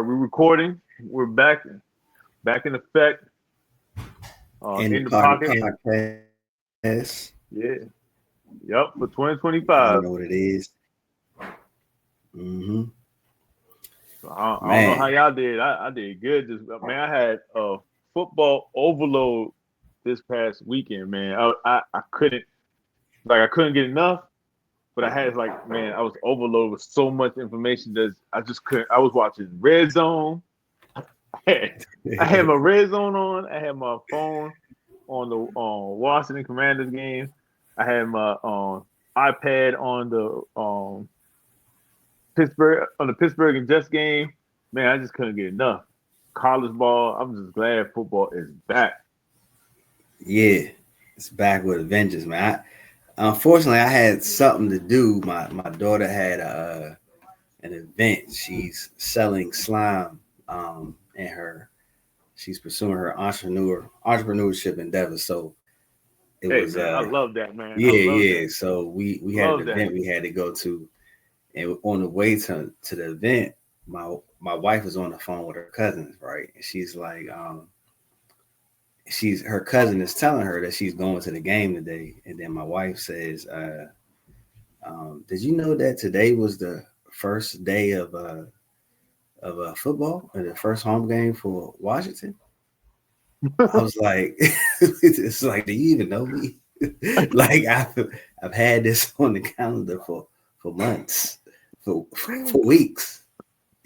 All right, we're recording. We're back in effect. In the In the pocket. podcast. Yeah. Yep. For Y'all 2025. know what it is. Mm-hmm. So I don't know how Man, y'all did. I did good. Man, I had football overload this past weekend. Man, I couldn't get enough. But I had man, I was overloaded with so much information that I just couldn't. I was watching Red Zone. I had my Red Zone on. I had my phone on the Washington Commanders game. I had my iPad on the Pittsburgh and Jets game. Man, I just couldn't get enough. College ball. I'm just glad football is back. yeah, it's back with a vengeance, man. Unfortunately, I had something to do. My daughter had an event. She's selling slime. And she's pursuing her entrepreneurship endeavor. So it Hey was man, I love that, man. I love yeah. that. So we had an Love that. event we had to go to. And on the way to the event, my wife was on the phone with her cousins, right? And she's like, her cousin is telling her that she's going to the game today. And then my wife says, did you know that today was the first day of football and the first home game for Washington? I was like, it's like, do you even know me? Like I've had this on the calendar for months, for weeks,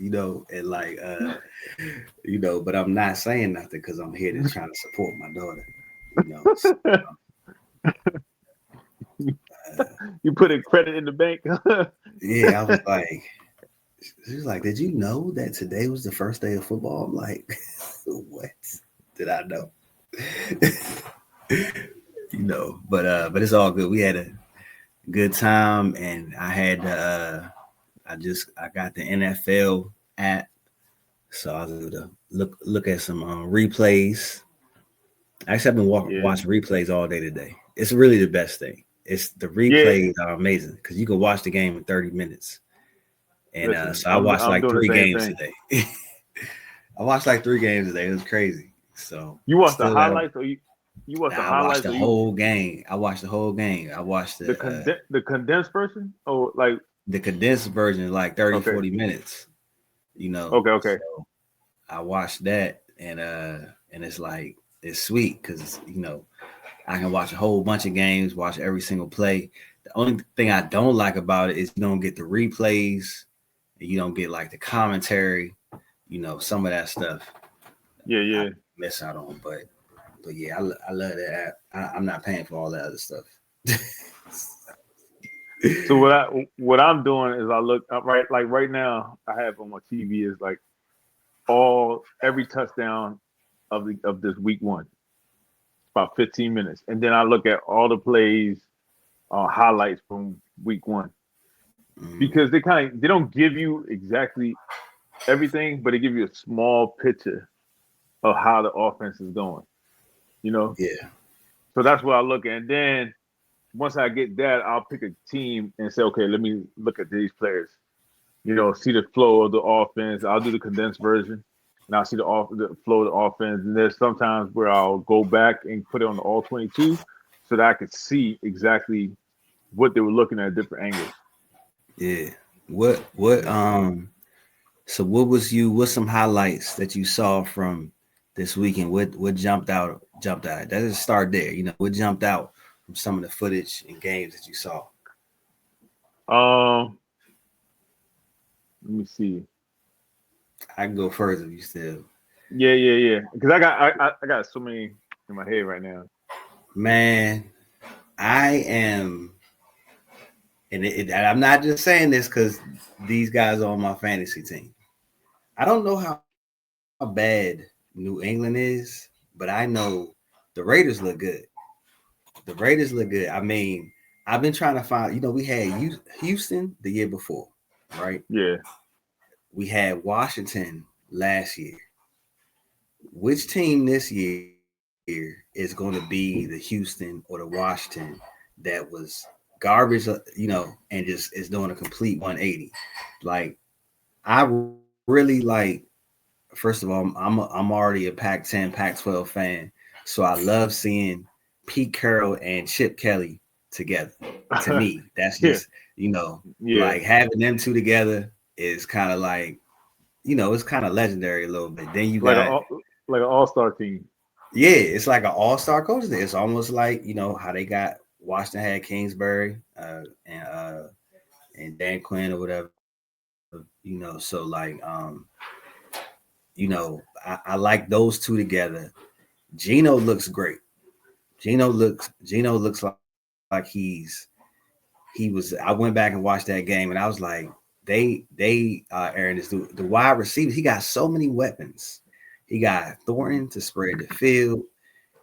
and but I'm not saying nothing because I'm here to try to support my daughter, So, You put in credit in the bank. yeah, I was like, she was like, did you know that today was the first day of football? I'm like, what did I know? But it's all good. We had a good time, and I had I got the NFL app, so I was able to look at some replays. Actually, I've been watching replays all day today. It's really the best thing. It's the replays are amazing because you can watch the game in 30 minutes. And Listen, so I watched I'm like doing the 3 same games thing. today. I watched like 3 games today. It was crazy. So You watch the still got highlights, or you watch the I watched highlights, the or you whole game. I watched the whole game. I watched the condensed version? Oh, like the condensed version, like 30, okay, 40 minutes. okay. So I watched that, and it's like it's sweet because I can watch a whole bunch of games, watch every single play. The only thing I don't like about it is you don't get the replays, and you don't get like the commentary, some of that stuff. I Yeah. miss out on, but yeah, I love that app. I'm not paying for all that other stuff. So what I'm doing is I look up right now. I have on my TV is like every touchdown of this week one, about 15 minutes, and then I look at all the plays, highlights from week one, because they don't give you exactly everything, but they give you a small picture of how the offense is going. You know, Yeah. so that's what I look at. And then once I get that, I'll pick a team and say, okay, let me look at these players. See the flow of the offense. I'll do the condensed version, and I'll see the flow of the offense. And there's sometimes where I'll go back and put it on the all 22, so that I could see exactly what they were looking at different angles. Yeah. So what's some highlights that you saw from this weekend? What jumped out? That doesn't start there. What jumped out from some of the footage and games that you saw? Let me see. I can go first if you still. Yeah. Because I got so many in my head right now. Man, I am, and I'm not just saying this because these guys are on my fantasy team. I don't know how bad New England is, but I know the Raiders look good. The Raiders look good. I mean, I've been trying to find. We had Houston the year before, right? Yeah. We had Washington last year. Which team this year is going to be the Houston or the Washington that was garbage, and just is doing a complete 180? Like, I really like first of all, I'm already a Pac-10, Pac-12 fan, so I love seeing Pete Carroll and Chip Kelly together. To me, that's Yeah, just, you know, yeah, like having them two together is kind of like, you know, it's kind of legendary a little bit. Then you like got, a like an all-star team. yeah, it's like an all-star coach. It's almost like, you know, how they got Washington had Kingsbury and Dan Quinn or whatever, you know. So like, you know, I like those two together. Gino looks great. Gino looks like he was. I went back and watched that game, and I was like, Aaron, is the wide receivers. He got so many weapons. He got Thornton to spread the field.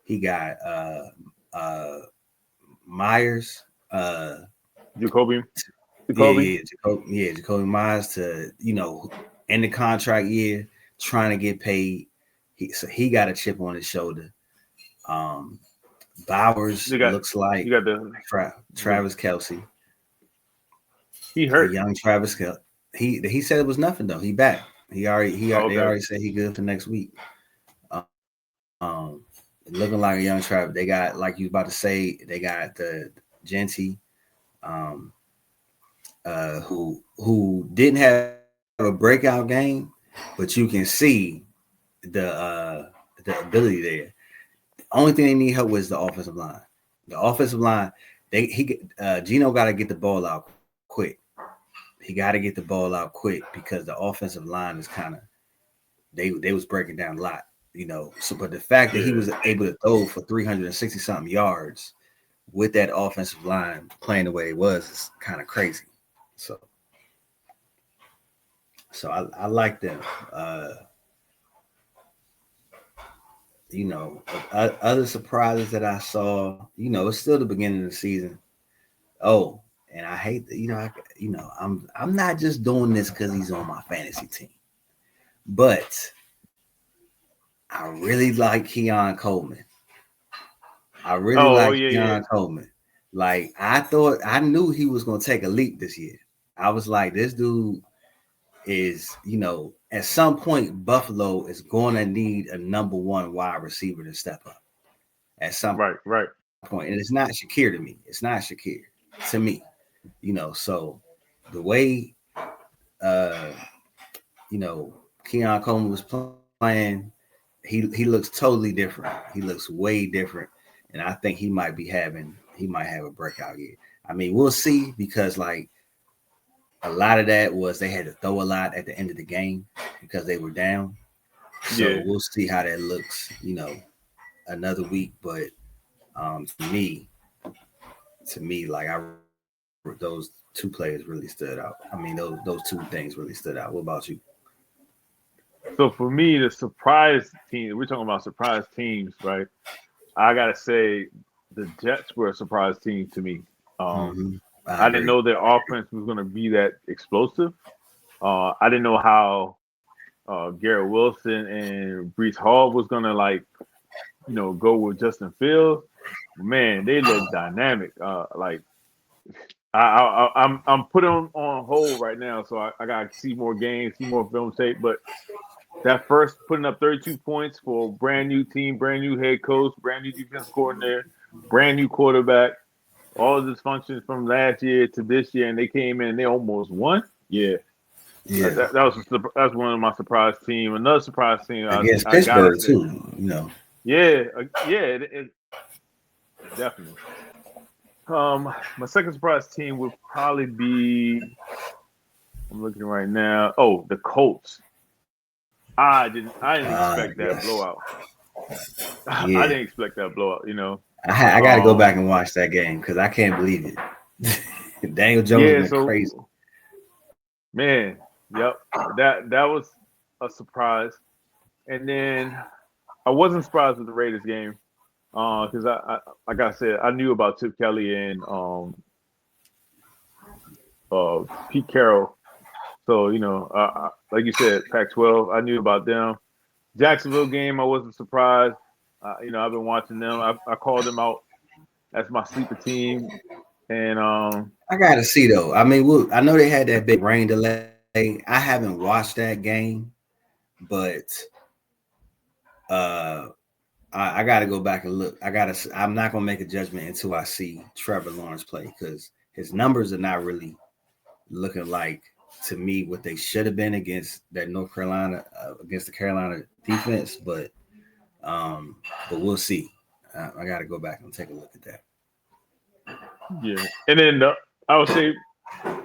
He got uh Myers, Jacoby, yeah, Jacoby. yeah, Jacoby Myers to, you know, in the contract year, trying to get paid. So he got a chip on his shoulder. Um, Bowers They got looks like you got the Travis Kelsey, he a hurt. young Travis Kelsey. He said it was nothing though. He back. Oh, They okay. already said he good for next week. Um, looking like a young Travis. They got, like you was about to say, they got the Genty, um, who didn't have a breakout game, but you can see the ability there. Only thing they need help with is the offensive line. The offensive line, Gino got to get the ball out quick. He got to get the ball out quick because the offensive line is kind of they was breaking down a lot, you know. So, but the fact that he Yeah. was able to throw for 360 something yards with that offensive line playing the way it was is kind of crazy. So, I like them. You know, other surprises that I saw. You know, it's still the beginning of the season. Oh, and I hate that. I'm not just doing this because he's on my fantasy team, but I really like Keon Coleman. I really Oh, like yeah, yeah. Keon Coleman. Like I knew he was gonna take a leap this year. I was like, this dude is, you know, at some point Buffalo is gonna need a number one wide receiver to step up at some Right, point. right. And it's not Shakir to me. It's not Shakir to me. You know, so the way uh you know Keon Coleman was playing, he looks totally different. He looks way different. And I think he might have a breakout year. I mean, we'll see because like a lot of that was they had to throw a lot at the end of the game because they were down. So Yeah. we'll see how that looks, you know, another week. But to me, like those two players really stood out. I mean, those two things really stood out. What about you? So for me, the surprise team, we're talking about surprise teams, right? I gotta say the Jets were a surprise team to me. Um, Mm-hmm. I I didn't agree. know their offense was gonna be that explosive. I didn't know how Garrett Wilson and Brees Hall was gonna like, go with Justin Fields. Man, they look dynamic. Like I'm put on hold right now, so I gotta see more games, see more film tape. But that first putting up 32 points for a brand new team, brand new head coach, brand new defense coordinator, brand new quarterback, all the dysfunctions from last year to this year, and they came in and they almost won. Yeah, Yeah, that's one of my surprise team. Another surprise team, against I gotta Pittsburgh say, too. You know. yeah, definitely. My second surprise team would probably be. I'm looking right now. Oh, the Colts. I didn't expect that Yes. blowout. I Yeah. didn't expect that blowout. I got to go back Um, and watch that game because I can't believe it. Daniel Jones yeah. went crazy. So, man, yep. That was a surprise. And then I wasn't surprised with the Raiders game because I like I said, I knew about Chip Kelly and Pete Carroll. So like you said, Pac-12. I knew about them. Jacksonville game, I wasn't surprised. I've been watching them. I called them out as my sleeper team, and I got to see though. I mean, I know they had that big rain delay. I haven't watched that game, but I got to go back and look. I'm not gonna make a judgment until I see Trevor Lawrence play because his numbers are not really looking like to me what they should have been against that North Carolina against the Carolina defense. But we'll see. I got to go back and take a look at that. Yeah, and then I would say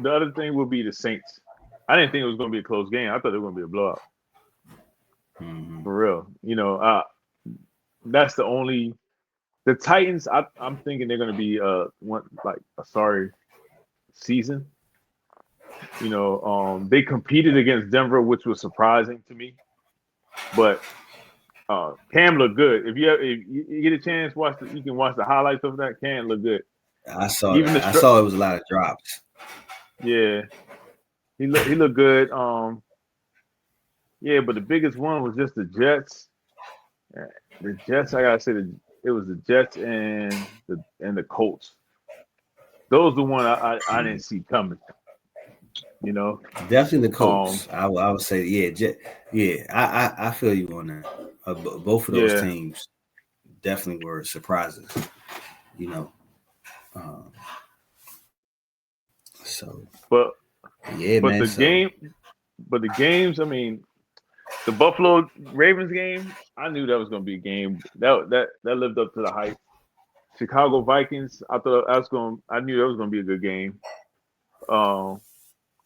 the other thing would be the Saints. I didn't think it was going to be a close game. I thought it was going to be a blowout. Mm-hmm. For real, that's the only. The Titans, I'm thinking they're going to be a sorry season. They competed against Denver, which was surprising to me. But Cam looked good. If you get a chance, you can watch the highlights of that. Cam looked good. I saw I saw it was a lot of drops. Yeah, he looked good. Yeah, but the biggest one was just the Jets. The Jets, I gotta say, it was the Jets and the Colts. Those the one I didn't see coming. Definitely the Colts. I would say, I feel you on that. Both of those teams definitely were surprises. But the games. I mean, the Buffalo Ravens game. I knew that was going to be a game that lived up to the hype. Chicago Vikings. I knew that was going to be a good game.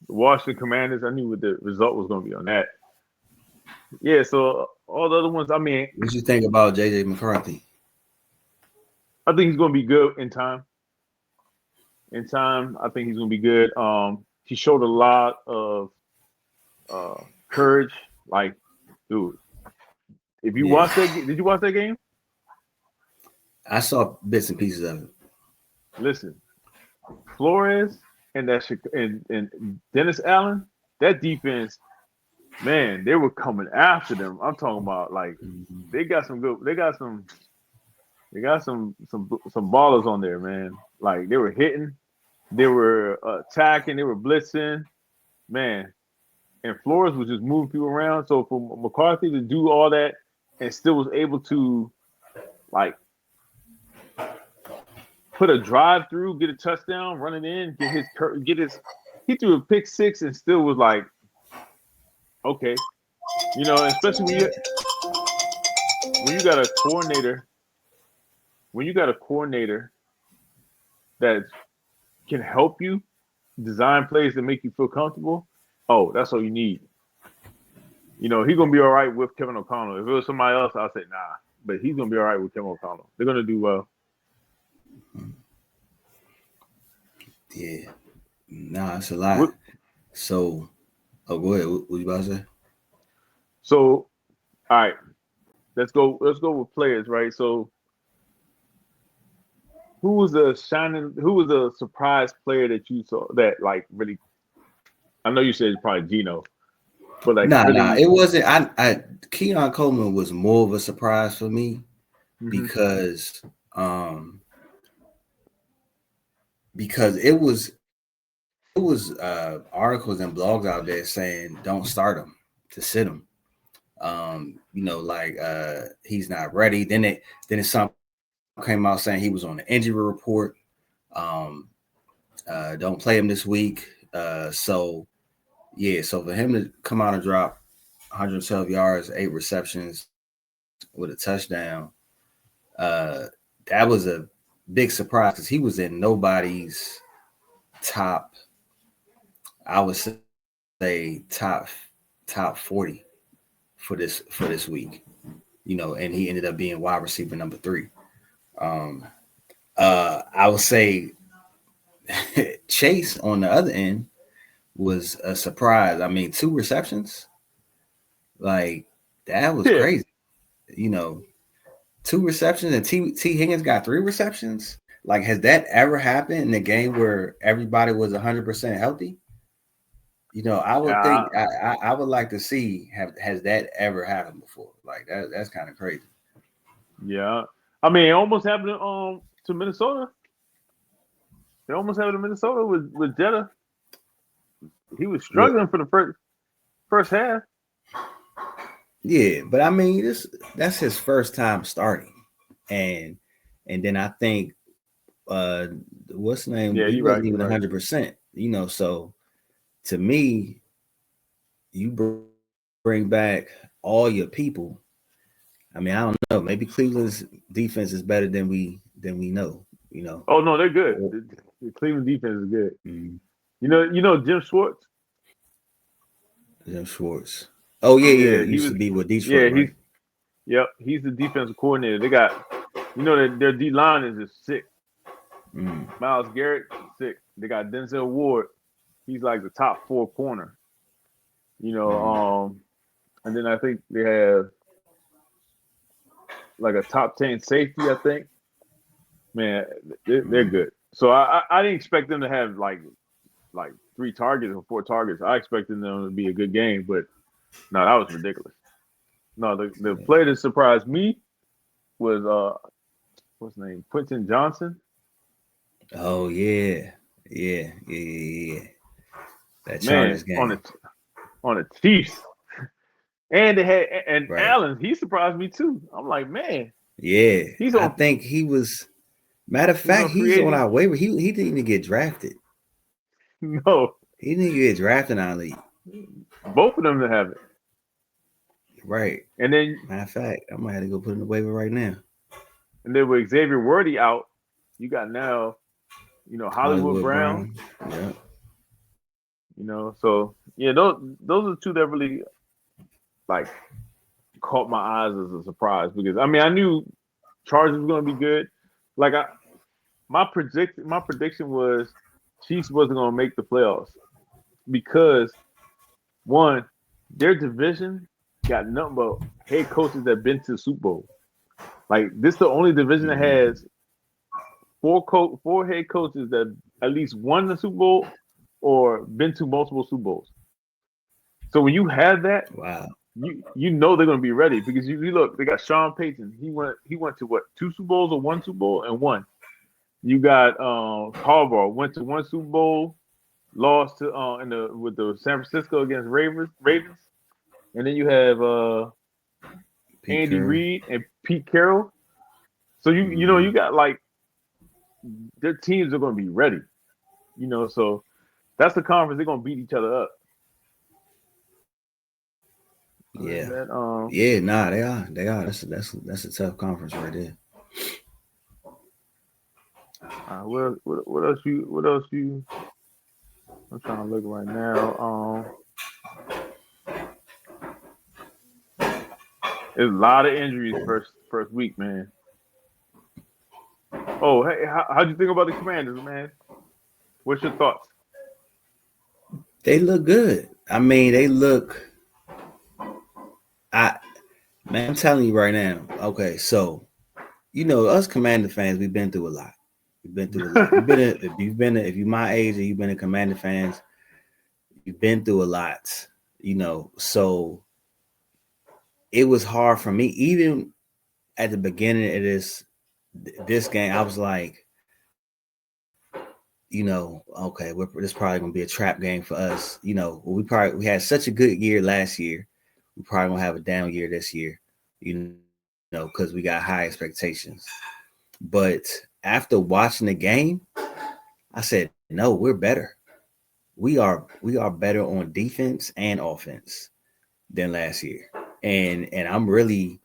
Washington Commanders. I knew what the result was going to be on that. Yeah. So all the other ones. I mean, what you think about JJ McCarthy? I think he's going to be good in time. I think he's going to be good. He showed a lot of courage. Like, dude, if you watch that, did you watch that game? I saw bits and pieces of it. Listen, Flores and Dennis Allen, that defense, man, they were coming after them. I'm talking about like they got some ballers on there, man. Like they were hitting, they were attacking, they were blitzing, man. And Flores was just moving people around. So for McCarthy to do all that and still was able to like put a drive through, get a touchdown, run it in, he threw a pick six and still was like, okay, especially when you got a coordinator that can help you design plays that make you feel comfortable. Oh, that's all you need. He's gonna be all right with Kevin O'Connell. If it was somebody else, I'd say nah. But he's gonna be all right with Kevin O'Connell. They're gonna do well. Yeah. Nah, it's a lot. So, go ahead. What you about to say? So, all right. Let's go with players, right? So, who was a surprise player that you saw that like really? I know you said it's probably Geno, but like it wasn't. Keon Coleman was more of a surprise for me because it was articles and blogs out there saying don't start him, to sit him. He's not ready. Then some came out saying he was on the injury report. Don't play him this week. So for him to come out and drop 112 yards, 8 receptions with a touchdown, that was a big surprise because he was in nobody's top. I would say top 40 for this week, and he ended up being wide receiver number 3. I would say Chase on the other end was a surprise. I mean, 2 receptions, like that was crazy. 2 receptions, and T Higgins got 3 receptions. Like, has that ever happened in a game where everybody was 100% healthy? I would think I would like to see has that ever happened before? Like that's kind of crazy. Yeah, I mean, it almost happened to Minnesota. It almost happened to Minnesota with Jetta. He was struggling for the first half. Yeah, but I mean, that's his first time starting, and then I think what's the name? Yeah, He you're right. wasn't You're even right. 100%. So to me, you bring back all your people. I mean, I don't know. Maybe Cleveland's defense is better than we know. You know, Oh no, they're good. or, The Cleveland defense is good. mm, Jim Schwartz. Jim Schwartz. Oh yeah, yeah. Yeah, He he used was. to be with Yeah, Detroit, he's. right? Yep, he's the defensive coordinator. They got. That their D line is just sick. Mm, Miles Garrett sick. They got Denzel Ward. He's like the top four corner. You know, mm, and then I think they have like a top 10 safety. I think. Man, they're mm. good. So I didn't expect them to have like 3 targets or 4 targets. I expected them to be a good game, but no, that was ridiculous. No, the play that surprised me was what's his name? Quentin Johnson. Oh yeah, yeah, yeah, yeah, yeah. That Man, Chargers game, on the Chiefs. And they had and right? Allen, he surprised me too. I'm like, man, Yeah, he's I on think he was. Matter of he's fact, on free he's on agent. our waiver. He didn't even get drafted. No, He didn't even get drafted in our league. both of them to have it. Right. And then Matter of fact, I might have to go put in the waiver right now. with Xavier Worthy out, you got now, Hollywood Hollywood Brown. Brown. Yeah. So yeah, those are the two that really like caught my eyes as a surprise because I mean I knew Chargers was going to be good. Like my prediction was Chiefs wasn't going to make the playoffs because one, their division got nothing but head coaches that been to the Super Bowl. Like this, is the only division that Mm-hmm. has four head coaches that at least won the Super Bowl or been to multiple Super Bowls. So when you have that, Wow. you know they're going to be ready because you look, they got Sean Payton. He went to what, 2 Super Bowls or one Super Bowl and won. You got Harbaugh went to one Super Bowl, lost to with the San Francisco against Ravens, and then you have Pete Andy Carroll. Reid and Pete Carroll. So Mm-hmm. you got like their teams are going to be ready. So that's the conference they're going to beat each other up. Yeah. That Yeah. Nah, they are. They are. That's a tough conference right there. what else you I'm trying to look right now. There's a lot of injuries first week, man. Oh, hey, how'd you think about the Commanders, man? What's your thoughts? They look good. I mean, they look. I Man, I'm telling you right now. Okay, so us Commander fans, we've been through a lot. We've been through a lot. If you're my age and you've been a Commander fans, you've been through a lot. So it was hard for me even at the beginning of this game. I was like, okay, this is probably gonna be a trap game for us. We had such a good year last year. We probably gonna have a down year this year. Because we got high expectations. But after watching the game, I said, no, we're better. We are better on defense and offense than last year. And I'm really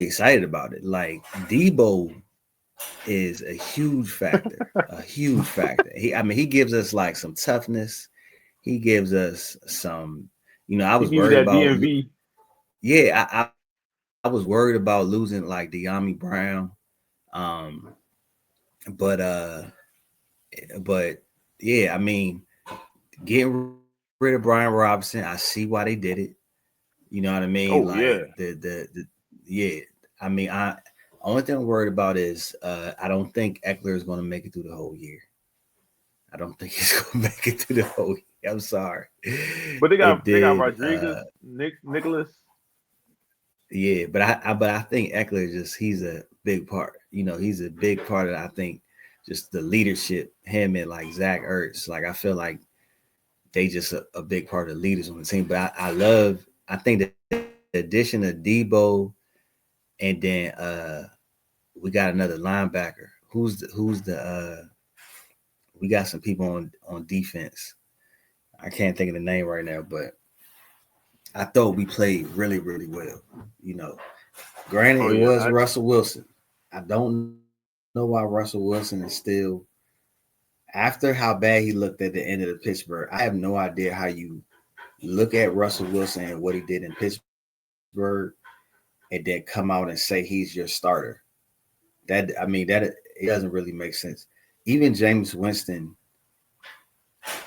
excited about it. Like Debo is a huge factor. A huge factor. He gives us like some toughness. He gives us some, I He was give you worried that about DMV. yeah, I was worried about losing like De'Ami Brown. Um, but but yeah, I mean, getting rid of Brian Robinson, I see why they did it. You know what I mean? Oh Like yeah. the yeah. I mean, only thing I'm worried about is I don't think Eckler is going to make it through the whole year. I don't think he's going to make it through the whole year. I'm sorry. But they It got did. Rodriguez, Nicholas. Yeah, but I think Eckler he's a big part. He's a big part of I think just the leadership. Him and like Zach Ertz. Like I feel like they just a big part of the leaders on the team. But I love I think the addition of Debo, and then we got another linebacker. Who's the we got some people on defense. I can't think of the name right now, but I thought we played really, really well. You know, granted Oh it yeah, was Russell Wilson. I don't know why Russell Wilson is still, after how bad he looked at the end of the Pittsburgh. I have no idea how you look at Russell Wilson and what he did in Pittsburgh and then come out and say he's your starter. That it doesn't really make sense. Even James Winston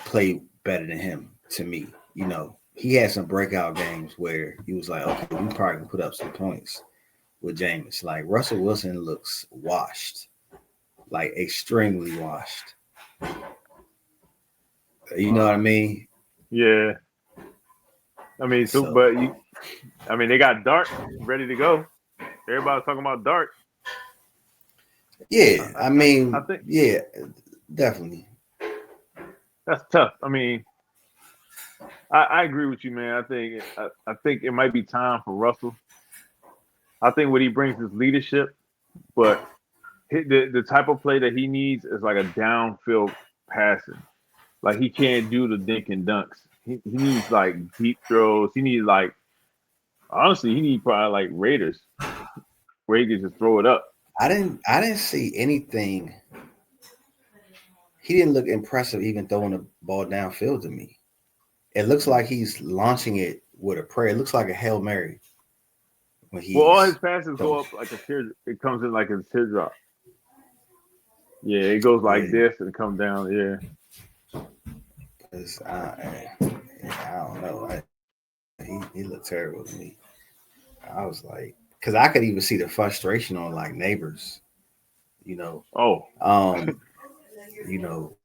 played better than him to me. You know, he had some breakout games where he was like, okay, we probably can put up some points with James. Like Russell Wilson looks washed, like extremely washed. You know what I mean? yeah. I mean, so So but they got Dart ready to go. Everybody's talking about Dart. yeah, I, I, I think yeah, definitely. that's tough. I mean, I agree with you, man. I think it might be time for Russell. I think what he brings is leadership, but the type of play that he needs is like a downfield passing. Like he can't do the dink and dunks. He needs like deep throws. He needs like honestly, he needs probably like Raiders where he can just throw it up. I didn't see anything. He didn't look impressive even throwing the ball downfield to me. It looks like he's launching it with a prayer. It looks like a Hail Mary when Well, all his he's passes go throwing. up like a tear. It comes in like a teardrop. Yeah, it goes like Yeah, this and come down. Yeah. 'cause I don't know. He looked terrible to me. I was like, because I could even see the frustration on like neighbors. You know, Oh, um, you know,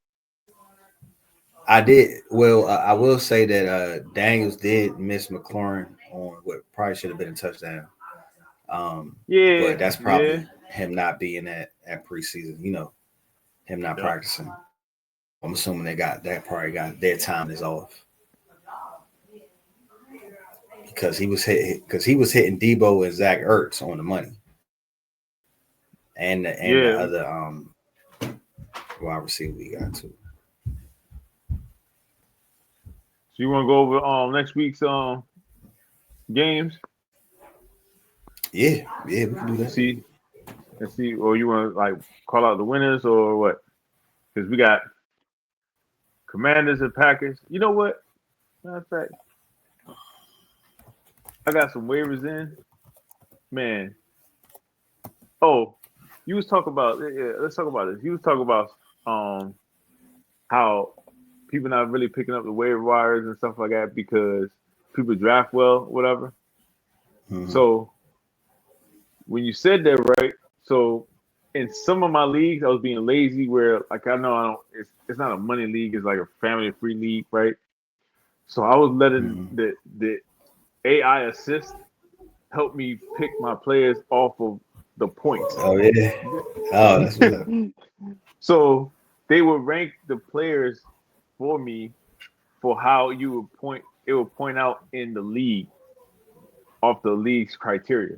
I did well. I will say that Daniels did miss McLaurin on what probably should have been a touchdown. But yeah, that's yeah, probably him not being at preseason. You know, him not yeah, practicing. I'm assuming they got that probably got their time is off because he was hitting Debo and Zach Ertz on the money and the other yeah. wide receiver we got too. So you want to go over next week's games Yeah, we can do and that. see, or you want to like call out the winners or what? Because we got Commanders and Packers. You know what? Matter of fact, I got some waivers in. Man, oh, you was talking about yeah. Let's talk about this. You was talking about um how people not really picking up the waiver wires and stuff like that because people draft well, whatever. Mm-hmm. So when you said that, right? So in some of my leagues, I was being lazy. Where like I know I don't. It's not a money league. It's like a family free league, right? So I was letting Mm-hmm. the AI assist help me pick my players off of the points. Oh yeah. Oh, that's what's up. So they would rank the players for me for how you would point. It would point out in the league off the league's criteria.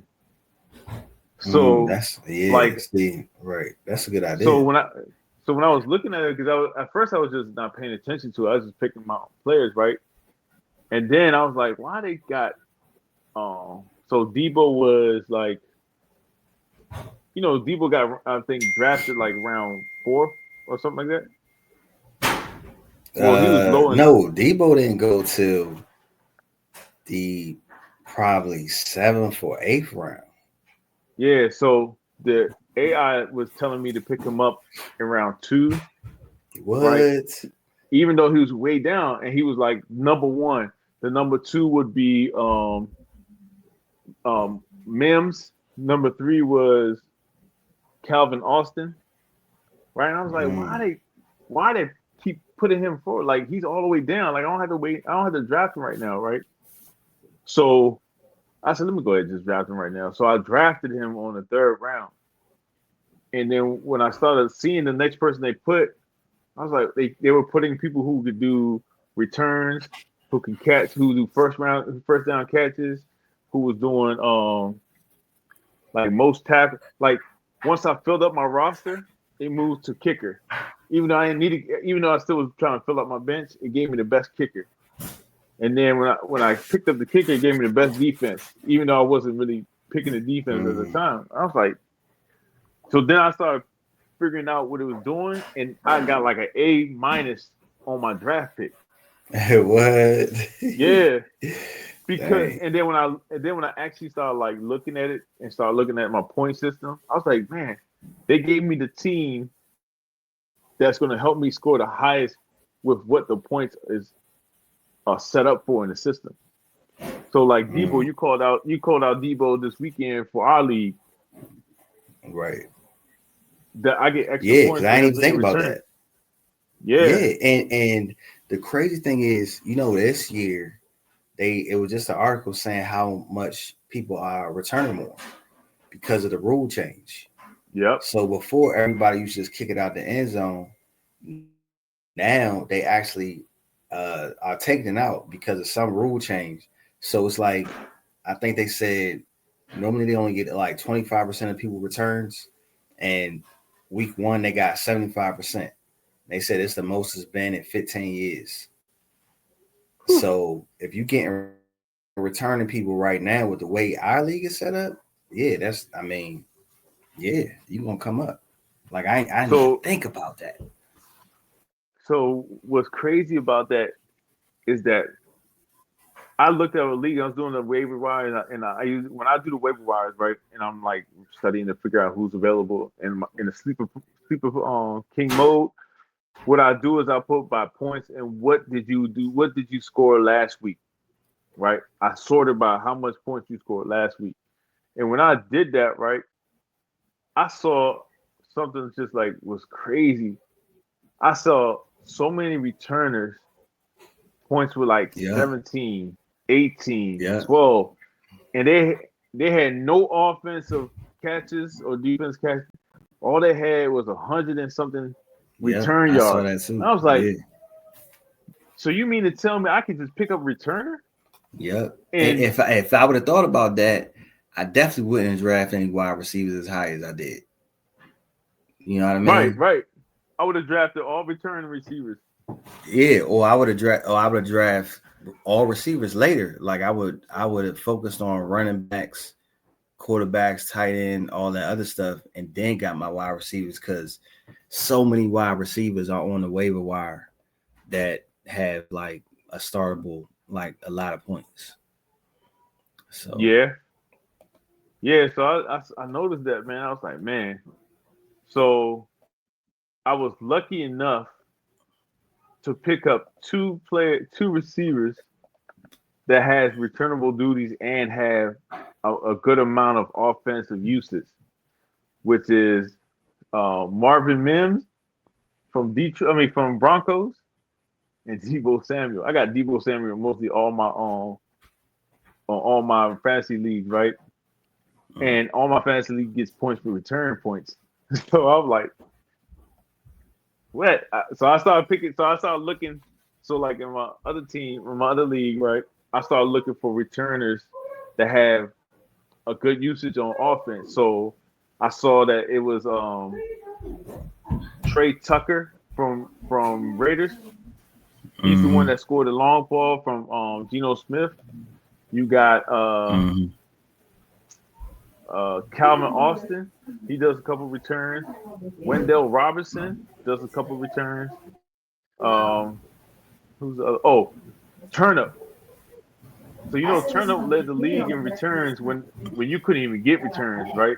So That's yeah. like See, right. That's a good so idea. when I so when I was looking at it, because I was at first I was just not paying attention to it. I was just picking my own players, right? And then I was like, why they got so Debo was like, Debo got I think drafted like round fourth or something like that. Well, he was low in No, Debo didn't go till the probably seventh or eighth round. yeah. So the AI was telling me to pick him up in round two, right? What? Even though he was way down, and he was like number one. The number two would be Mims. Number three was Calvin Austin, right? And I was like, Mm, why they keep putting him forward? Like he's all the way down. Like I don't have to wait. I don't have to draft him right now, right? So I said, let me go ahead and just draft him right now. So I drafted him on the third round. And then when I started seeing the next person they put, I was like, they were putting people who could do returns who can catch, who do first down catches, who was doing like most tackle. Like once I filled up my roster, it moved to kicker. Even though I didn't need it, even though I still was trying to fill up my bench, it gave me the best kicker. And then when I picked up the kicker, it gave me the best defense. Even though I wasn't really picking the defense at the time, I was like, so then I started figuring out what it was doing, and I got like an A- on my draft pick. What? Yeah, because Dang. and then when I actually started like looking at it and started looking at my point system, I was like, man, they gave me the team that's going to help me score the highest with what the points is set up for in the system. So like Debo, you called out Debo this weekend for our league. Right. That I get extra Yeah, points. because I didn't even think about that. Yeah. And the crazy thing is, this year it was just an article saying how much people are returning more because of the rule change. Yep. So before everybody used to just kick it out the end zone, now they actually are taking it out because of some rule change. So it's like, I think they said normally they only get like 25% of people returns, and week 1 they got 75%. They said it's the most it's been in 15 years. So if you getting returning people right now with the way our league is set up, yeah, you're gonna come up. Like I didn't even think about that. So what's crazy about that is that I looked at a league. I was doing the waiver wires, and when I do the waiver wires, right, and I'm like studying to figure out who's available in the sleeper king mode. What I do is I put by points and what did you do? What did you score last week? Right. I sorted by how much points you scored last week, and when I did that, right, I saw something just like was crazy. I saw so many returners. Points were like 17, 18, 12. And they had no offensive catches or defense catches. All they had was 100 and something return yards. I saw that too. I was like, so you mean to tell me I can just pick up returner? Yep. And if I would have thought about that, I definitely wouldn't draft any wide receivers as high as I did. You know what I mean? Right. I would have drafted all return receivers. Yeah, or I would have draft all receivers later. Like I would have focused on running backs, quarterbacks, tight end, all that other stuff, and then got my wide receivers, because so many wide receivers are on the waiver wire that have like a startable, like a lot of points. So yeah. So I noticed that, man. I was like, man. So I was lucky enough to pick up two receivers that has returnable duties and have a good amount of offensive usage, which is Marvin Mims from Detroit. I mean, from Broncos, and Deebo Samuel. I got Deebo Samuel mostly on all my fantasy leagues, right? And all my fantasy league gets points for return points. So I was like, what? So I started picking. So I started looking. So like in my other team, in my other league, right? I started looking for returners that have a good usage on offense. So I saw that it was Trey Tucker from Raiders. He's the one that scored the long ball from Geno Smith. You got Calvin Austin. He does a couple returns. Wendell Robinson does a couple returns. Turnip. So Turnip led the league in returns when you couldn't even get returns, right?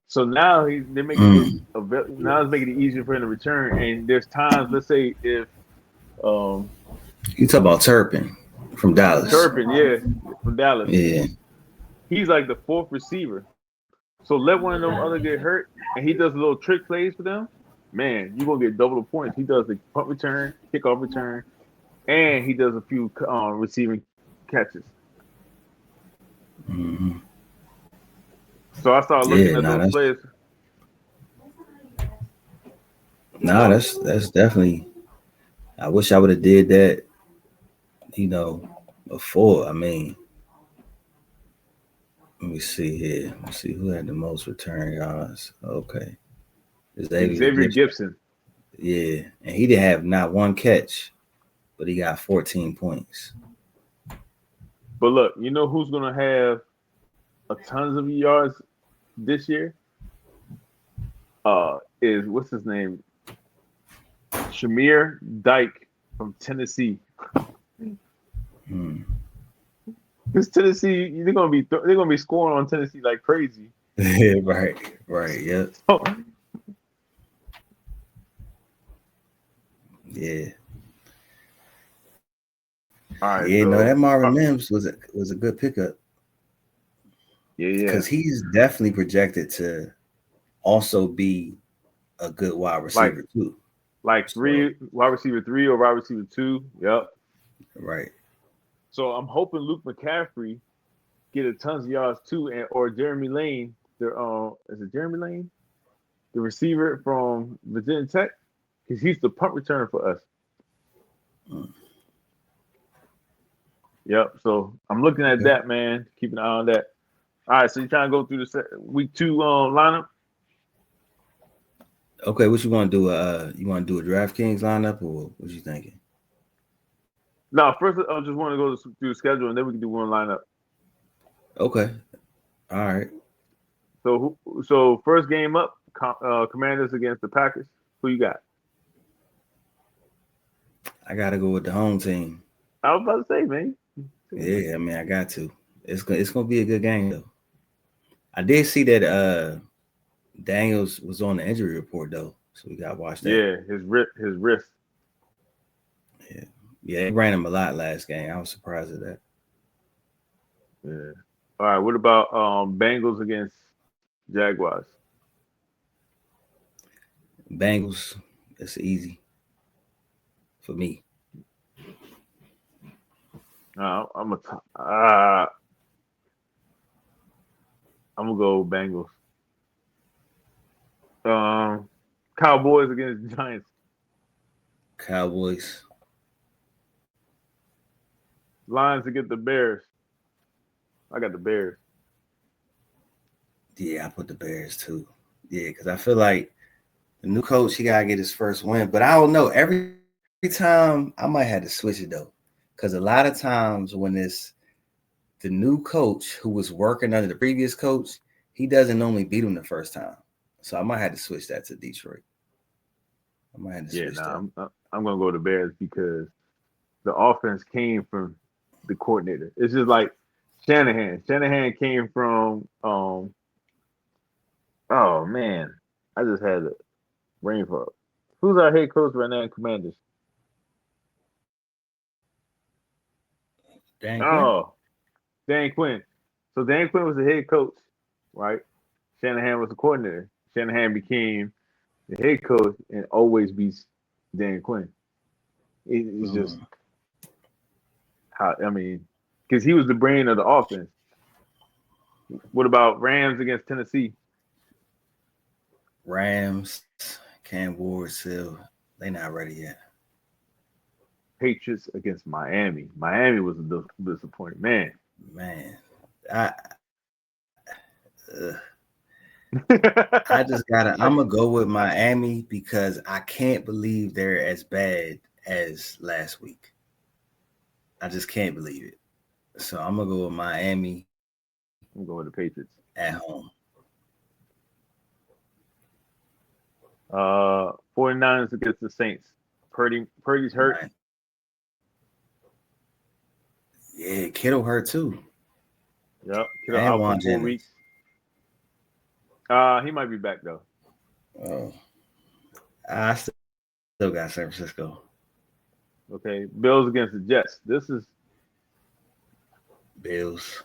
So now they're making it's making it easier for him to return. And there's times, let's say if you talk about Turpin from Dallas. From Dallas. Yeah. He's like the fourth receiver. So let one of them other get hurt, and he does a little trick plays for them. Man, you're gonna get double the points. He does the punt return, kickoff return, and he does a few receiving catches. So I started looking at those players. That's definitely. I wish I would have did that before. I mean, let me see here. Let's see who had the most return yards. Okay, Xavier Xavier Gibson. Gibson. Yeah, and he didn't have not one catch, but he got 14 points. But look, you know who's gonna have a tons of yards this year? Is what's his name? Shamir Dyke from Tennessee. Hmm. Because Tennessee, they're gonna be scoring on Tennessee like crazy. right, yep, So, yeah. all right, Yeah, no, so that Marvin Mims was a good pickup yeah, because he's definitely projected to also be a good wide like receiver too. So, three wide receiver 3 or wide receiver 2. Yep. right. So I'm hoping Luke McCaffrey get a tons of yards too, and or Jeremy Lane. Is it Jeremy Lane, the receiver from Virginia Tech, because he's the punt returner for us. Mm. Yep. So I'm looking at Okay. that, man. Keep an eye on that. All right. So you're trying to go through the week 2 lineup? Okay, what you want to do? You want to do a DraftKings lineup, or what you thinking? No, first I just want to go through the schedule, and then we can do one lineup. Okay, all right. So first game up, Commanders against the Packers. Who you got? I gotta go with the home team. I was about to say, man. Yeah, I mean, I got to. It's gonna be a good game though. I did see that Daniels was on the injury report though, so we got to watch that. Yeah, his wrist. Yeah, they ran him a lot last game. I was surprised at that. Yeah. All right. What about Bengals against Jaguars? Bengals, it's easy for me. I'm uh, I'm gonna go Bengals. Um, Cowboys against Giants. Cowboys. Lions against the Bears. I got the Bears. Yeah, I put the Bears too. Yeah, because I feel like the new coach, he gotta get his first win. But I don't know. Every time I might have to switch it though, because a lot of times when it's the new coach who was working under the previous coach, he doesn't normally beat him the first time. So I might have to switch that to Detroit. I might have to Yeah, switch that. nah, I'm gonna go to Bears because the offense came from the coordinator. It's just like Shanahan. Shanahan came from oh man, I just had a brain fog. Who's our head coach right now in Commanders? Dan Quinn? Oh, Dan Quinn. So Dan Quinn was the head coach, right? Shanahan was the coordinator. Shanahan became the head coach and always beats Dan Quinn. It's just Mm. how I mean, because he was the brain of the offense. What about Rams against Tennessee? Rams, Cam Ward still, they not ready yet. Patriots against Miami. Miami was a disappointing man. Man, I I just gotta. I'm gonna go with Miami because I can't believe they're as bad as last week. I just can't believe it. So I'm gonna go with Miami I'm going with the Patriots. at home. 49ers against the Saints. Purdy's hurt. Right. Yeah, Kittle hurt too, Yep. Kittle and out for Juan 4 weeks. Jennings. He might be back though. Oh, I still got San Francisco. Okay. Bills against the Jets. This is Bills.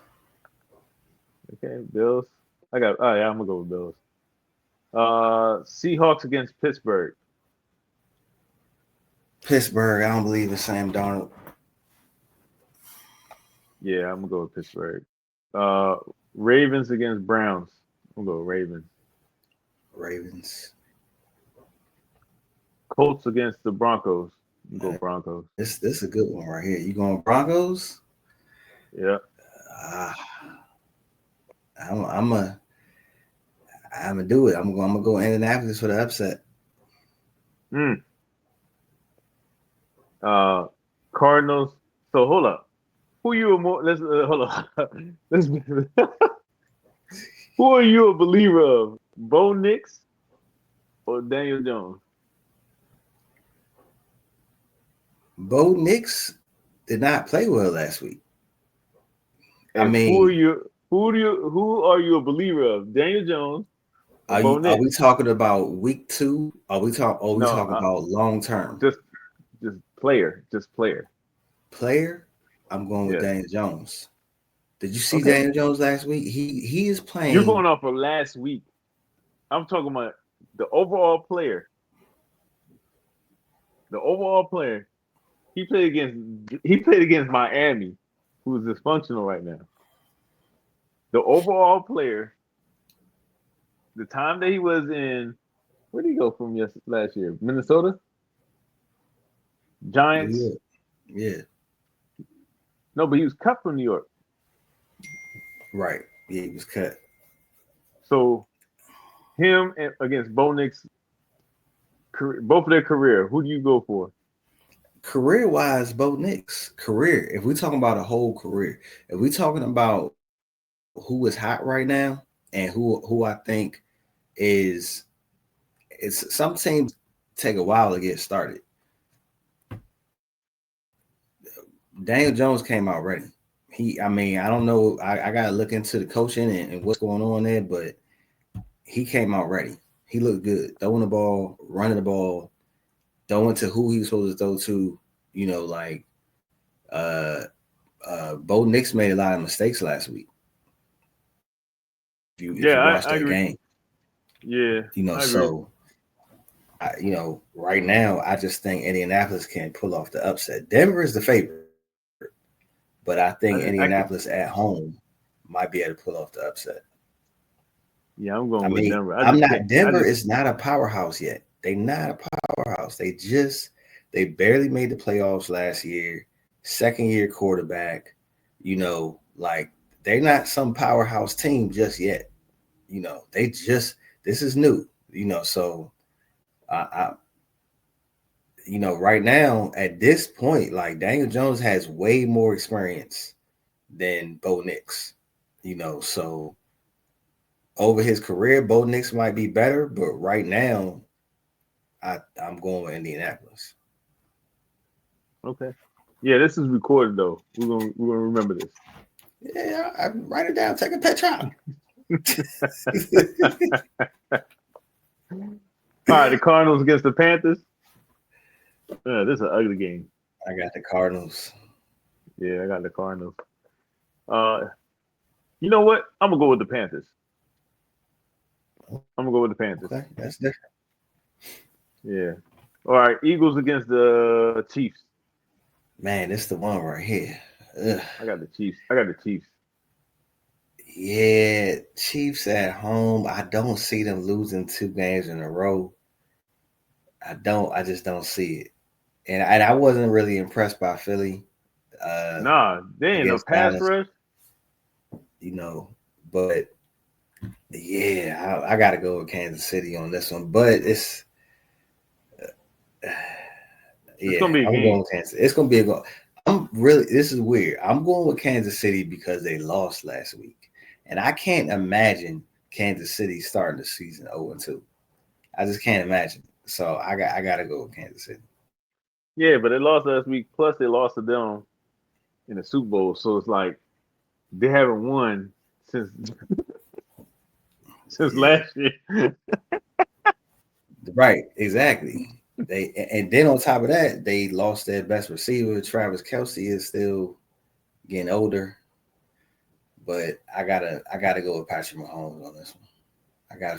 okay. Bills. Oh yeah, I'm gonna go with Bills. Seahawks against Pittsburgh. Pittsburgh. I don't believe in Sam Darnold. Yeah, I'm gonna go with Pittsburgh. Uh, Ravens against Browns. I'm gonna go with Ravens. Ravens. Colts against the Broncos. Go Broncos. This is a good one right here. You going Broncos? Yeah. I'm gonna do it. I'm gonna go Indianapolis for the upset. Cardinals. So hold up. Who you a more? Let's hold up. Let's. Who are you a believer of? Bo Nix or Daniel Jones? Bo Nix did not play well last week. And who are you a believer of? Daniel Jones or Bo Nix? Are we talking about week 2? We talking No, about long term? Just player. Player? I'm going with Yeah. Daniel Jones. Did you see Daniel Jones last week? He is playing. You're going off of last week. I'm talking about the overall player. The overall player. He played against Miami, who's dysfunctional right now. The overall player, the time that he was in, where did he go from last year? Minnesota? Giants? Yeah. No, but he was cut from New York. Right. Yeah, he was cut. So him against Bo Nix, both of their career, who do you go for? Career-wise, Bo Nix. Career. If we're talking about a whole career, if we're talking about who is hot right now and who I think it's some teams take a while to get started. Daniel Jones came out ready. I don't know. I got to look into the coaching and what's going on there, but he came out ready. He looked good. Throwing the ball, running the ball, throwing to who he was supposed to throw to. Bo Nix made a lot of mistakes last week. If you watch that game. Yeah. Right now, I just think Indianapolis can pull off the upset. Denver is the favorite, but I think Indianapolis at home might be able to pull off the upset. Yeah, I'm going with Denver. Denver is not a powerhouse yet. They're not a powerhouse. They barely made the playoffs last year. Second year quarterback. They're not some powerhouse team just yet. This is new. So right now at this point, like Daniel Jones has way more experience than Bo Nix. So over his career, Bo Nix might be better, but right now, I'm going with Indianapolis. Okay. Yeah, this is recorded though. We're gonna remember this. Yeah, I write it down. Take a picture. All right, the Cardinals against the Panthers. This is an ugly game. I got the Cardinals. Yeah, I got the Cardinals. You know what? I'm gonna go with the Panthers. Okay, that's different. Yeah. All right, Eagles against the Chiefs. Man, this is the one right here. Ugh. I got the Chiefs. Yeah, Chiefs at home. I don't see them losing 2 games in a row. I just don't see it. And I wasn't really impressed by Philly. They ain't no pass rush. But yeah, I got to go with Kansas City on this one. But it's gonna be a game. Going with Kansas. It's gonna be a goal. This is weird. I'm going with Kansas City because they lost last week, and I can't imagine Kansas City starting the season 0-2. I just can't imagine. So I got to go with Kansas City. Yeah, but they lost last week. Plus, they lost to them in the Super Bowl. So it's like they haven't won since last year. Right, exactly. And then on top of that, they lost their best receiver. Travis Kelce is still getting older, but I gotta go with Patrick Mahomes on this one. I gotta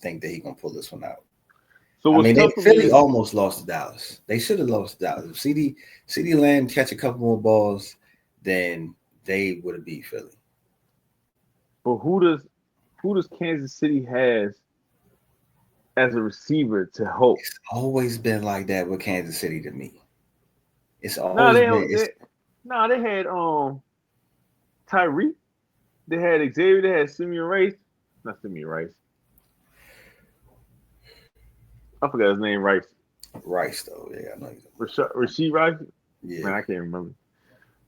think that he's gonna pull this one out. So Philly almost lost to Dallas. They should have lost to Dallas. If CeeDee Lamb catch a couple more balls, then they would have beat Philly. But who does Kansas City has as a receiver to help. It's always been like that with Kansas City to me. It's No, always they been. don't. They had Tyreek. They had Xavier. They had Simeon Rice. Not Simeon Rice. I forgot his name. Rice. Rice though. Yeah, I know. Rasheed Rice. Yeah, Man, I can't remember.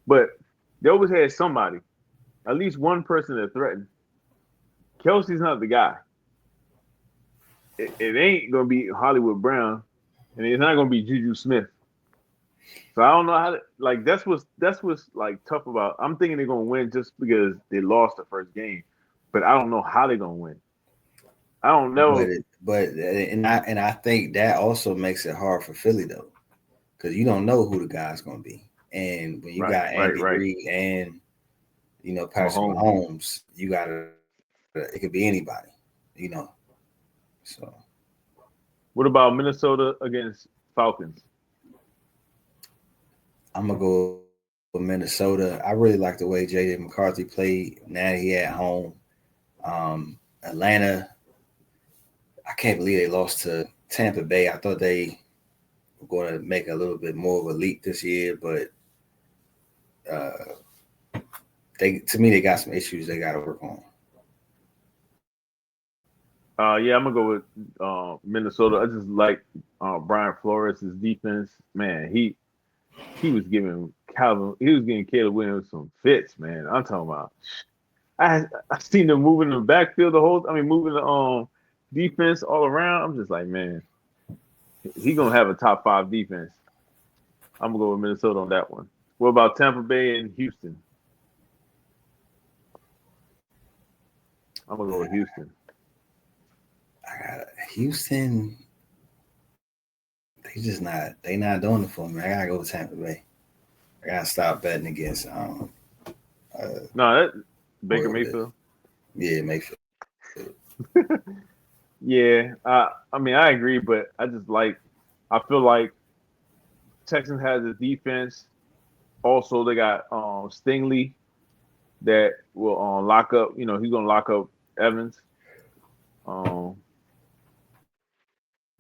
But they always had somebody, at least one person that threatened. Kelsey's not the guy. It ain't gonna be Hollywood Brown, and it's not gonna be Juju Smith. So I don't know how to, like that's what's like tough about. I'm thinking they're gonna win just because they lost the first game, but I don't know how they're gonna win. I don't know. I think that also makes it hard for Philly though, because you don't know who the guy's gonna be, and when you Right, got right, Andy right. Reid and Patrick Mahomes. Mahomes, you gotta it could be anybody, you know. So What about Minnesota against Falcons? I'm gonna go with Minnesota. I really like the way JJ McCarthy played. Now he at home. Atlanta, I can't believe they lost to Tampa Bay. I thought they were going to make a little bit more of a leap this year, but to me they got some issues they got to work on. Yeah, I'm gonna go with Minnesota. I just like Brian Flores' defense. Man, he was giving Caleb Williams some fits, man. I'm talking about. I seen them moving the backfield moving the defense all around. I'm just like, man, he gonna have a top 5 defense. I'm gonna go with Minnesota on that one. What about Tampa Bay and Houston? I'm gonna go with Houston. I got Houston. They not doing it for me. I gotta go with Tampa Bay. I gotta stop betting against No, that Baker Mayfield. Yeah, Mayfield. Yeah, I agree, but I feel like Texans has a defense. Also, they got Stingley that will lock up. He's gonna lock up Evans. Um,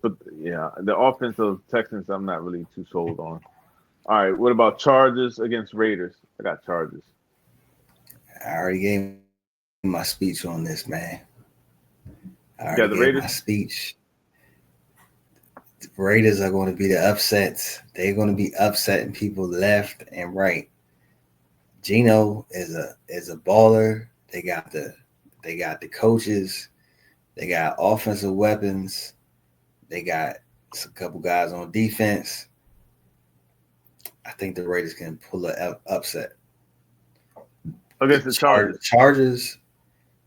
but yeah, the offensive Texans, I'm not really too sold on. All right, what about Chargers against Raiders? I got Chargers. I already gave my speech on this, man. I You got already the gave Raiders. my speech. The Raiders are going to be the upsets. They're going to be upsetting people left and right. Geno is a baller. They got the coaches. They got offensive weapons. They got a couple guys on defense. I think the Raiders can pull an upset Against the Chargers.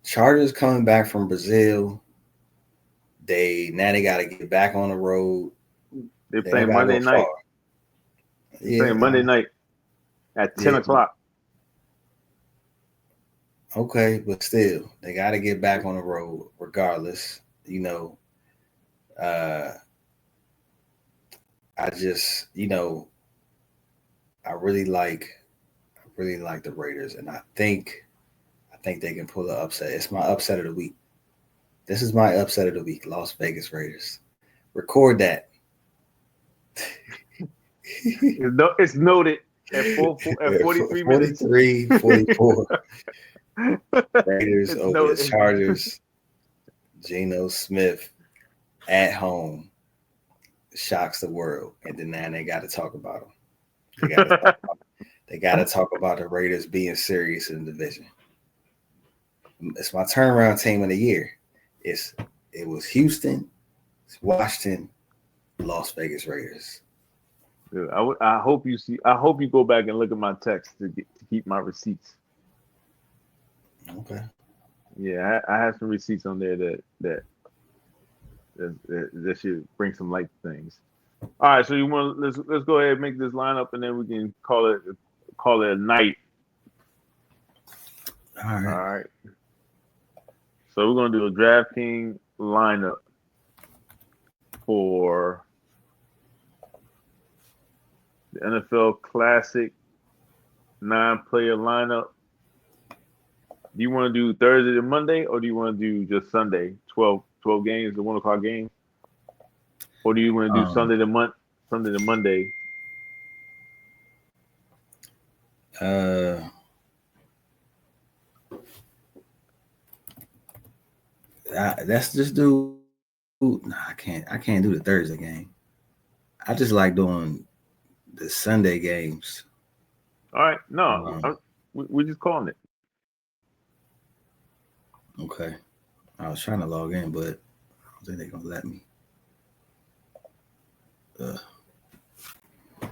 Chargers coming back from Brazil. They got to get back on the road. They're playing Monday night. They're playing Monday night at 10 o'clock. Okay, but still, they got to get back on the road regardless. I just, I really like the Raiders, and I think they can pull an upset. It's my upset of the week. This is my upset of the week, Las Vegas Raiders. Record that. It's noted at 43 minutes. 44. Raiders over the Chargers. Geno Smith at home shocks the world, and then they got to talk about them. They got to talk about the Raiders being serious in the division. It's my turnaround team of the year. It was Houston, it's Washington, Las Vegas Raiders. Dude, I hope you go back and look at my text to keep my receipts. Okay. Yeah, I have some receipts on there that should bring some light to things. All right, so let's go ahead and make this lineup, and then we can call it a night. All right. So we're gonna do a DraftKing lineup for the NFL Classic 9-player lineup. Do you want to do Thursday to Monday, or do you want to do just Sunday? 12 games, the 1 o'clock game. or do you want to do Um, Sunday to Monday? uh, let's just do. Nah, I can't. I can't do the Thursday game. I just like doing the Sunday games. All right, no, Um, we're just calling it. okay. I was trying to log in, but I don't think they're gonna let me. Uh,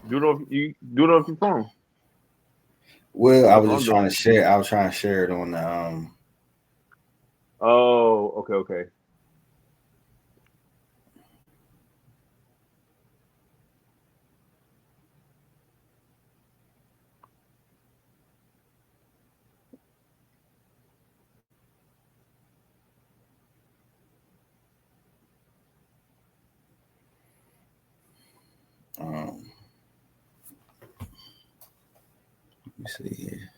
Do it off your phone. well, I That's was what just I'm trying doing. to share. I was trying to share it on the. Oh, okay. Um, let me see here.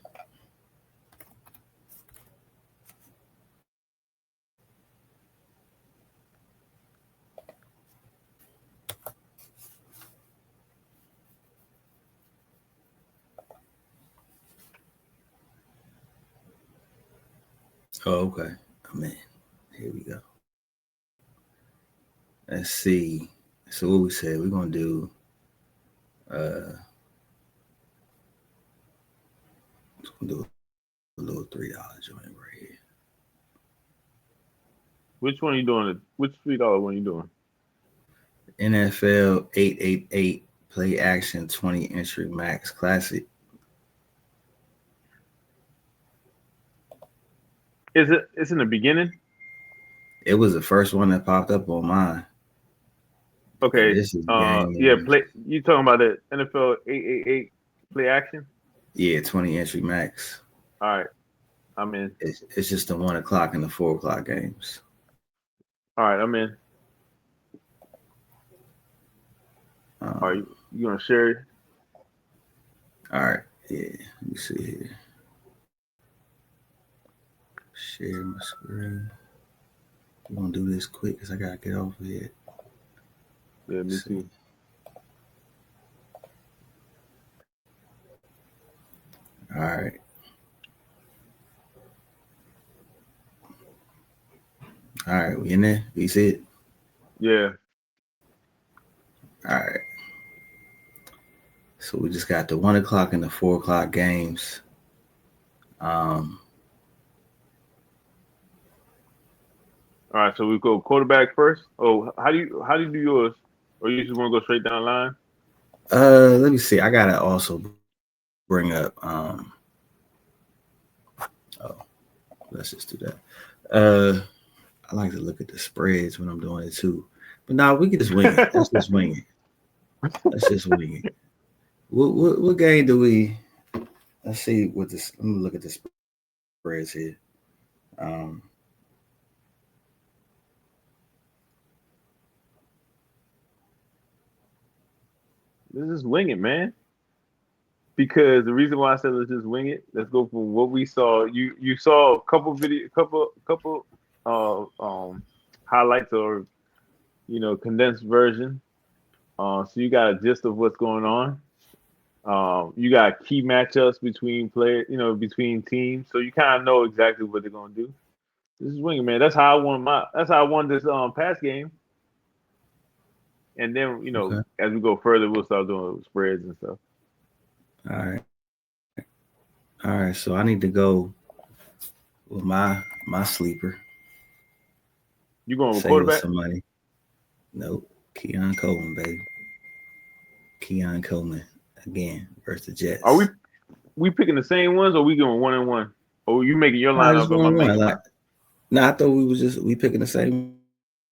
Oh, okay. I'm in. Here we go. Let's see. So what we said, we're gonna do just gonna do a little $3 joint right here. Which one are you doing? Which $3 one you doing? NFL 888 play action 20 entry max classic. Is it? It's in the beginning. It was the first one that popped up on mine. And Okay. this is Yeah. game, Play. You talking about the NFL 888 play action? yeah, 20 entry max. All right. I'm in. It's just the 1 o'clock and the 4 o'clock games. All right. I'm in. All right. Um, You gonna share it? all right, yeah. Let me see here. Share my screen. We're gonna do this quick because I gotta get off of here. Yeah. Me Let's see. too. All right. All right, we in there. We see it. Yeah. All right. So we just got the 1 o'clock and the 4 o'clock games. Um, All right. So we go quarterback first. Oh, how do you do yours? Or you just want to go straight down the line? let me see. I gotta also bring up. Oh, let's just do that. I like to look at the spreads when I'm doing it too. But now we can just wing it. Let's just wing it. Let's just wing it. What game do we? Let's see what this. Let me look at the spreads here. Um, Let's just wing it, man. Because the reason why I said let's just wing it, let's go from what we saw. You saw a couple highlights or condensed version. So you got a gist of what's going on. You got key matchups between players, between teams, so you kind of know exactly what they're gonna do. This is wing it, man. That's how I won this pass game. And then okay. as we go further, we'll start doing spreads and stuff. All right. All right. So I need to go with my sleeper. You going with Save us quarterback? some money. Nope. Keon Coleman, baby. Keon Coleman again versus the Are we Jets. we picking the same ones, or we going one and one? Or you making your I just lineup? Am I one one. making Like, mine? no, I thought we picking the same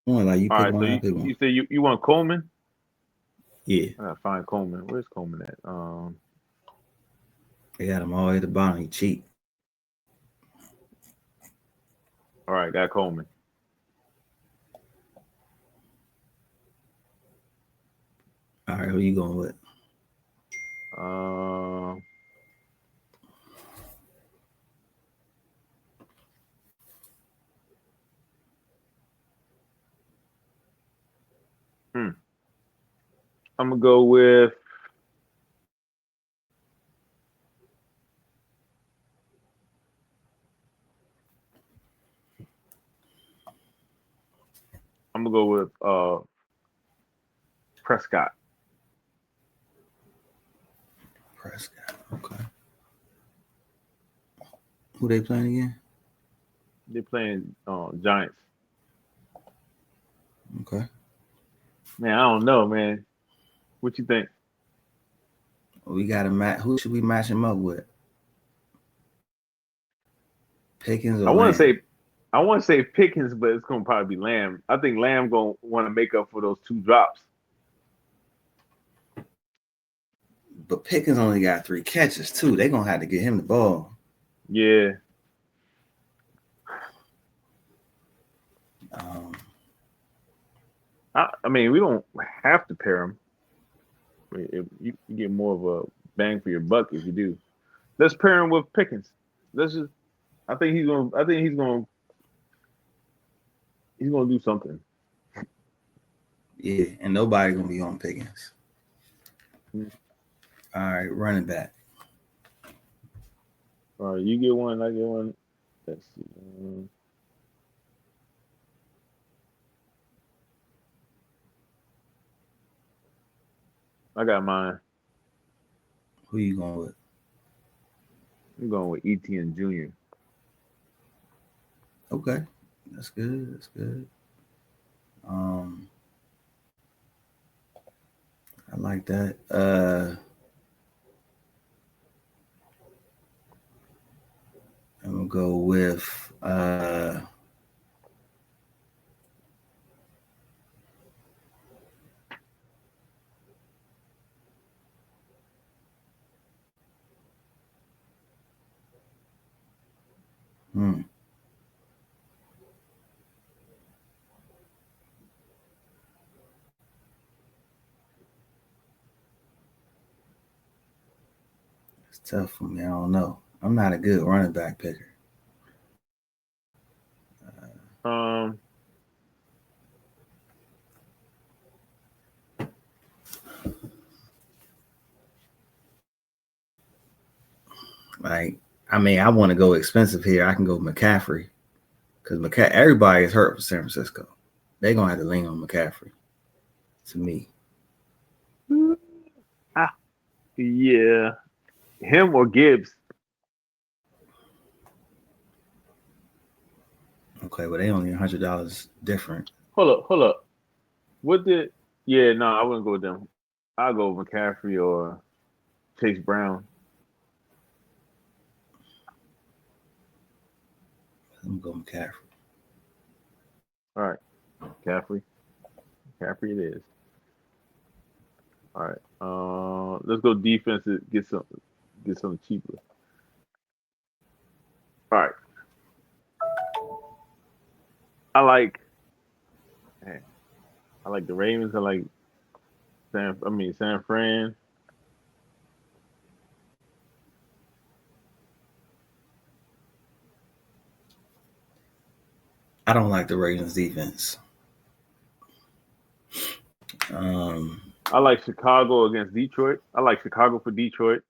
one. Like you All pick right. So one, I you, pick one. you say you want Coleman? Yeah, I gotta find Coleman. Where's Coleman at? they got him all the way at the bottom. He cheap. All right, got Coleman. All right, who you going with? Um, I'm gonna go with. I'm gonna go with Prescott. Prescott. Okay. Who they playing again? They're playing Giants. Okay. Man, I don't know, man. What you think? We got to match. Who should we match him up with? Pickens or I want to Lamb? say, I want to say Pickens, but it's gonna probably be Lamb. I think Lamb gonna want to make up for those 2 drops. But Pickens only got 3 catches too. They gonna have to get him the ball. Yeah. I mean, we don't have to pair them. I mean, you get more of a bang for your buck if you do. Let's pair him with Pickens. Let's just. I think he's gonna. I think he's gonna. He's gonna do something. Yeah, and nobody gonna be on Pickens. Mm. All right, running back. All right, you get one. I get one. Let's see. I got mine. Who you going with? I'm going with ETN Jr. Okay, that's good. That's good. I like that. I'm gonna go with It's tough for me. I don't know. I'm not a good running back picker. Um, Like, I mean, I want to go expensive here. I can go McCaffrey because everybody is hurt for San Francisco. They're gonna have to lean on McCaffrey. To me, yeah, him or Gibbs. okay, but they only $100 different. Hold up. What did? Yeah, no, I wouldn't go with them. I'll go with McCaffrey or Chase Brown. I'm gonna go McCaffrey. All right, McCaffrey. McCaffrey it is. All right. Let's go defense. Get something cheaper. All right. I like. Man, I like the Ravens. I like San Fran. I don't like the Ravens defense. I like Chicago against Detroit. I like Chicago for Detroit.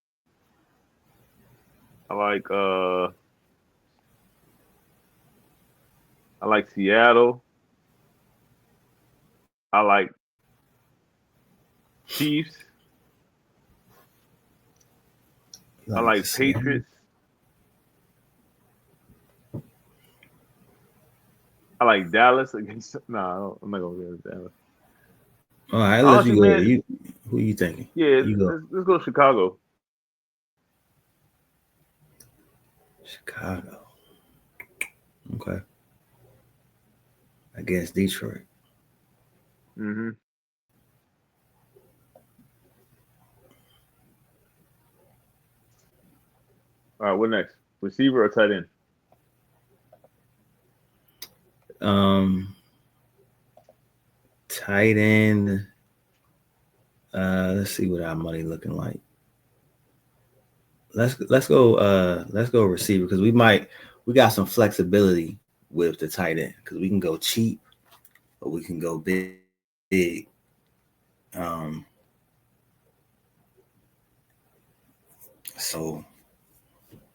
I like uh I like Seattle. I like Chiefs. I like Patriots. I like Dallas against. No, I'm not gonna go against Dallas. All right, let Honestly, you go. man, Who are you thinking? yeah, You go. let's go Chicago. Chicago. Okay. Against Detroit. Mm-hmm. All right, what next? Receiver or tight end? Tight end. Let's see what our money looking like. Let's go receiver because we got some flexibility with the tight end because we can go cheap or we can go big. So,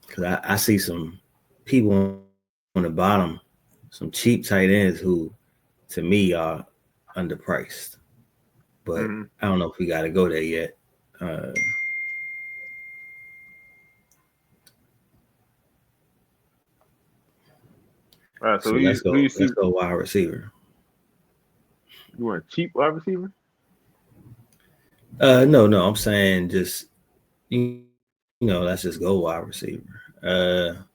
because I see some people on the bottom, some cheap tight ends who, to me, are underpriced. But Mm-hmm. I don't know if we got to go there yet. All right, So so let's who go. you Let's see? go wide receiver. You want a cheap wide receiver? No. I'm saying just let's just go wide receiver.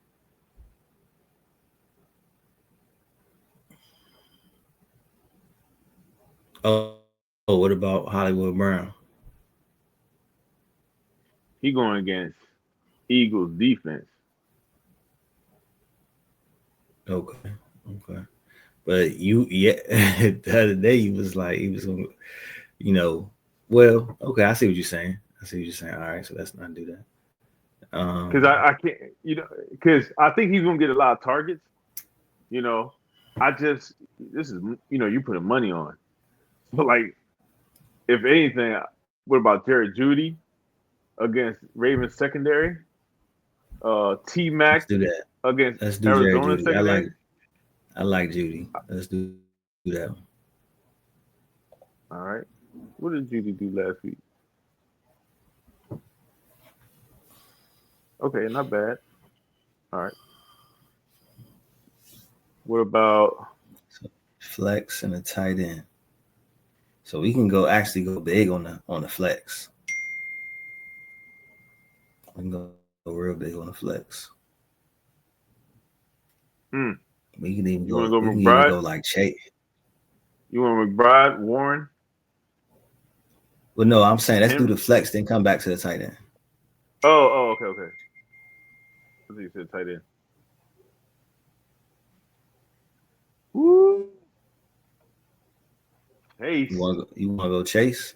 What about Hollywood Brown? He going against Eagles defense. Okay, okay. But yeah, the other day he was gonna, you know, well, okay. I see what you're saying. I see what you're saying. All right, so let's not do that. Because Um, I can't, because I think he's gonna get a lot of targets. You know, I just this is you putting money on. So like, if anything, what about Jared Judy against Ravens secondary? T let's Mac do that. against Let's do Jerry Arizona Judy. secondary. I like Judy. Let's do that. All right, what did Judy do last week? Okay, not bad. All right, what about? So flex and a tight end. So we can go big on the flex. We can go real big on the flex. Hmm, you want to We go can even go McBride? like Chase. You want McBride, Warren, Well, no, I'm saying let's do Henry? the flex, then come back to the tight end. Okay, okay. I think you said tight end. Woo, Chase, You want to go Chase?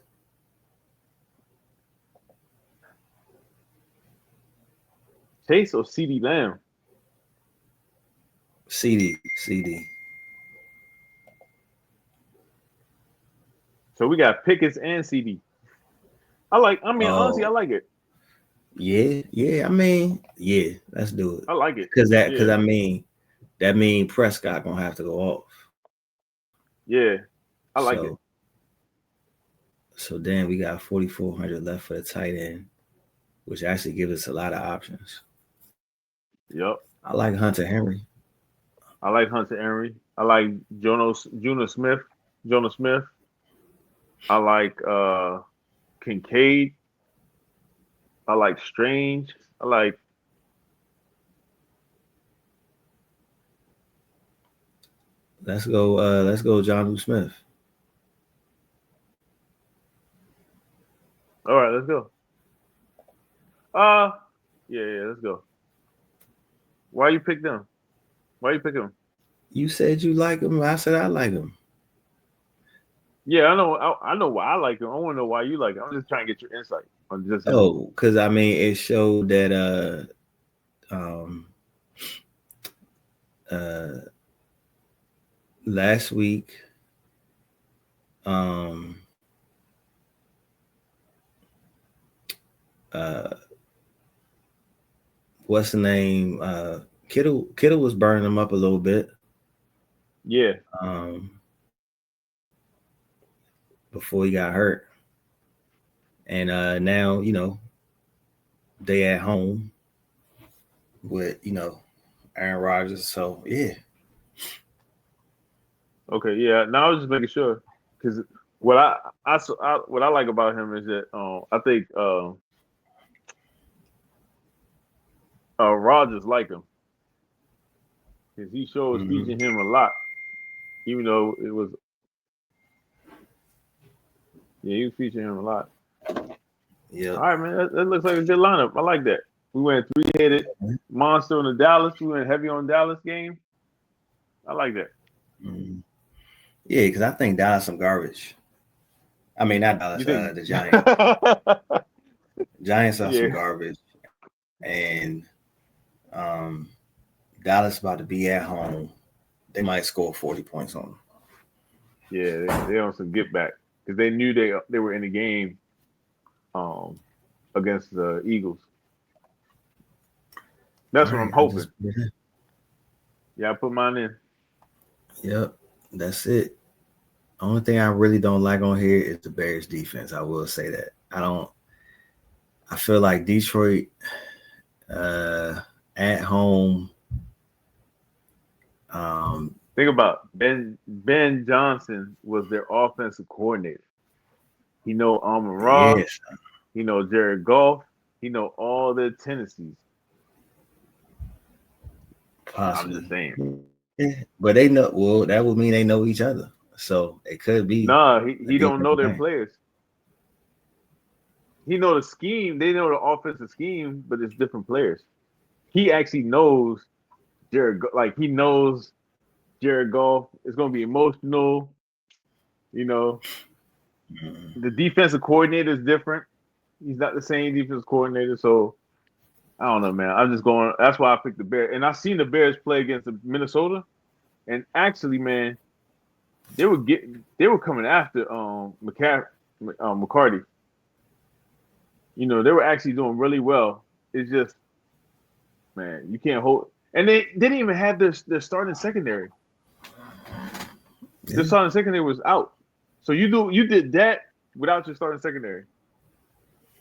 Chase or CD Lamb. CD. So we got Pickens and CD. I mean, honestly, I Oh, like it. yeah. I mean, yeah. Let's do it. I like it. Because Yeah, that mean Prescott gonna have to go off. yeah, I So like it. then we got 4,400 left for the tight end, which actually gives us a lot of options. Yep. I like Hunter Henry. I like Hunter Henry. I like Juno Smith. Jonah Smith. I like Kincaid. I like Strange. I like Let's go John Smith. all right, let's go. Uh yeah, let's go. Why you pick them? Why you pick them? You said you like him. I said I like him. Yeah, I know why I like him. I want to know why you like him. I'm just trying to get your insight on just him. Oh, because I mean it showed that um uh last week um uh what's the name? Kittle was burning him up a little bit. Yeah. Um before he got hurt. And now, they at home with, Aaron Rodgers. So yeah. Okay. Yeah. Now I was just making sure because what what I like about him is that I think Rogers like him because he shows Mm-hmm. featuring him a lot, even though it was he was featuring him a lot. Yep. All right, man, that looks like a good lineup. I like that. We went three headed monster on the Dallas. We went heavy on Dallas game. I like that. Mm-hmm. Yeah, because I think Dallas some garbage. I mean, not You Dallas, think? the Giants. Giants are some Yeah, garbage, and um, Dallas about to be at home. They might score 40 points on them. yeah, they on some get back because they knew they were in the game um against the Eagles. That's what I'm hoping. Yeah, I put mine in. yep, that's it. Only thing I really don't like on here is the Bears defense. I will say that. I feel like Detroit at home. Think about Ben Johnson was their offensive coordinator. He know Amon Ra. Yes, He know Jared Goff. He know all their tendencies. I'm possibly. just saying. Yeah, but they know. Well, that would mean they know each other. So it could be Nah, a he don't know defensive their game. players. He know the scheme. They know the offensive scheme, but it's different players. He actually knows like he knows Jared Goff. It's gonna be emotional. You know, the defensive coordinator is different. He's not the same defensive coordinator, so I don't know, man. I'm just going. That's why I picked the Bears, and I seen the Bears play against the Minnesota, and actually, man, they were coming after McCarty. You know, they were actually doing really well. It's just, man, you can't hold. And they didn't even have their starting secondary. Yeah. The starting secondary was out. So you did that without your starting secondary.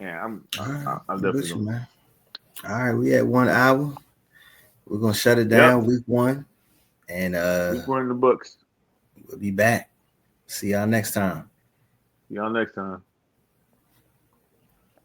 Yeah, All right, I'm I'm definitely with you, going. man. All right, we at 1 hour. We're gonna shut it Yep, down week 1, and week one in the books. we'll be back. See y'all next time. See y'all next time.